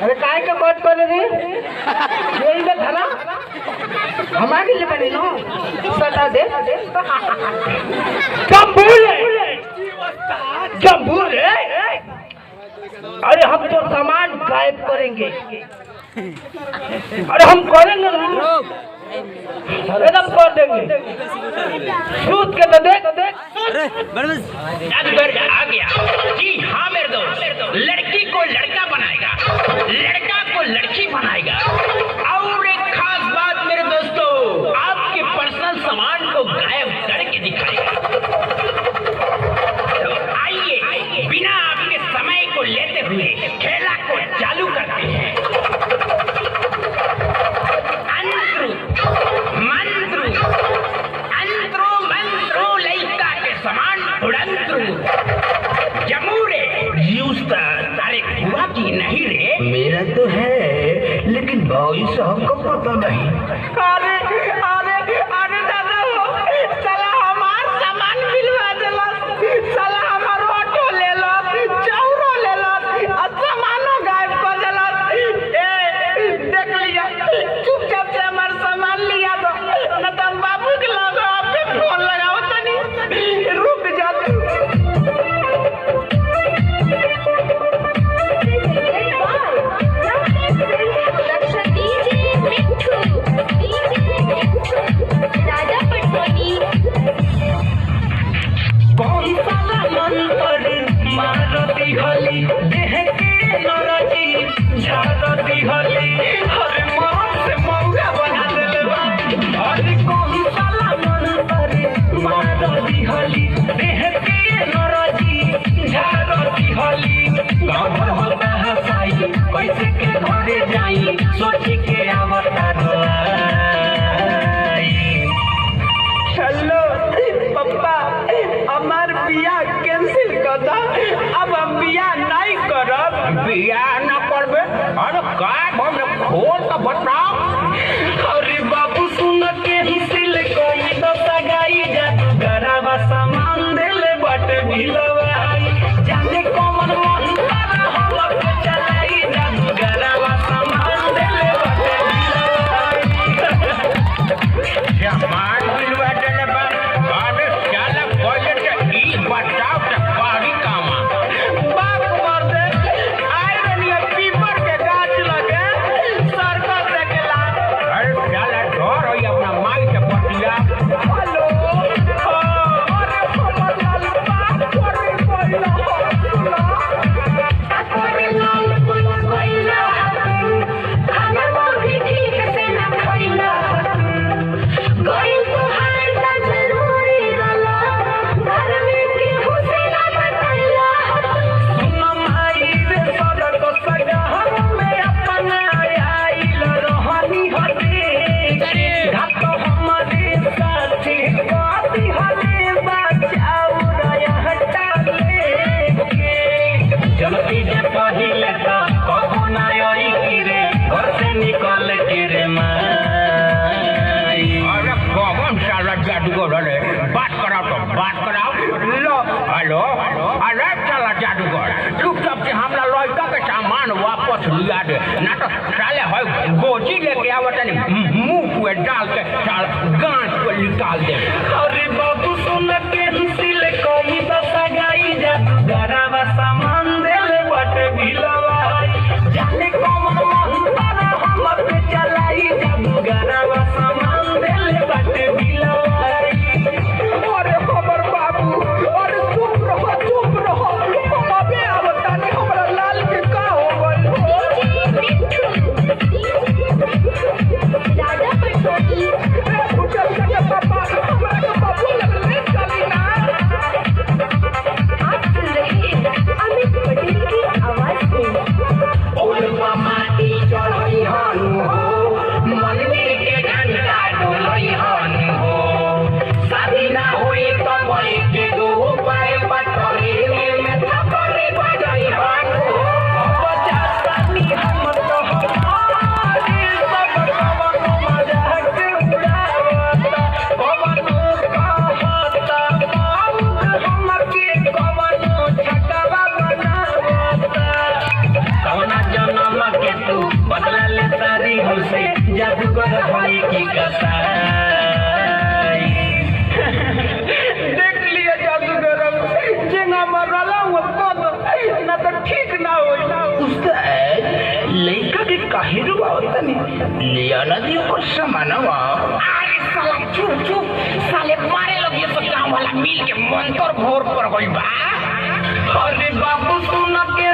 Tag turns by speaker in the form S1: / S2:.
S1: अरे काय का कट कर रे यही तो था ना हमारे लिए बनी नो सटा दे जम्बूर अरे हम तो सामान गायब करेंगे अरे हम करेंगे ना एकदम कर देंगे सूत के तो देख
S2: जादूगर आ गया। जी हाँ मेरे दोस्त, लड़की को लड़का बनाएगा, लड़का को लड़की बनाएगा। और एक खास बात मेरे दोस्तों, आपके पर्सनल सामान को गायब करके दिखाएगा। तो आइए बिना आपके समय को लेते हुए खेला को चालू करते हैं। नहीं रे मेरा तो है लेकिन भाई साहब को पता नहीं।
S1: अरे अरे अरे दादा हो साला हमार सामान मिलवा देला साला हमार ऑटो ले लो चौरो ले लो और सामानो गायब कर देला। ए देख लिया चुपचाप से हमार सामान लिया दो न तो बाबू के लगे पे फोन लगाओ तनी रुक जा। हेलो पप्पा हमार बियाह कैंसिल कर दो अब हम बियाह नहीं करब।
S2: बियाह न करबे? अरे का हम खोल तो बताओ।
S1: अरे बाबू सुन के ही सिल कोई तो सगाई जा गरावा सामान देले बट भिलवाई जाने कौन मन पर हम चलाई जा गरावा सामान देले बट भिलवाई
S2: सामान बिलवा देले बा। अरे साला पहले तो ई बताओ तो कारी कामा
S1: बाप मर दे आयरन या पीपर के गाछ लगे सर्कल देखेला।
S2: अरे साला डर होई अपना माई से पटिया।
S1: हेलो अरे हमर लाल बाप करे कोइला करे लाल कोइला खाना भी ठीक से ना खइला गइल तो हाल ता जरूरी रला घर में के हुसैना बताइला। सुन भाई रे सर तो सगा में अपना आइल रहनी हटे घाट हमारे साथी बाती हले बचाऊ रया हटा लेके चलती जे पहिले तो कबो ना आई की रे घर से निकल के रे माई।
S2: अरे कौन साला जादूगर रे? बात कराओ तो बात कराओ। लो हेलो अरे साला जादूगर चुपचाप से हमरा लड़का के सामान वापस लिया दे ना तो साले है गोजी लेके आवत नहीं मुंह पे डाल के साल गांठ पे निकाल दे।
S1: अरे बाबू सुन के सिल कोई तो सगाई जा गरावा सामान देले बट भिलवाई जाने कौन मन पर हम पे चलाई जा गरावा सामान देले बट भिलवाई। अरे खबर बाबू अरे चुप रहो हम अबे आवता नहीं हमरा लाल के का हो गइल राजा पटोली पूछल के पापा हमरा के
S3: आओ तनी लिया ना दियो कुछ सामान हुआ।
S2: अरे साला चुप चुप साले मारे लोग ये सब गाँव वाला मिल के मंतर भोर पर गई बा।
S3: अरे बाबू सुन के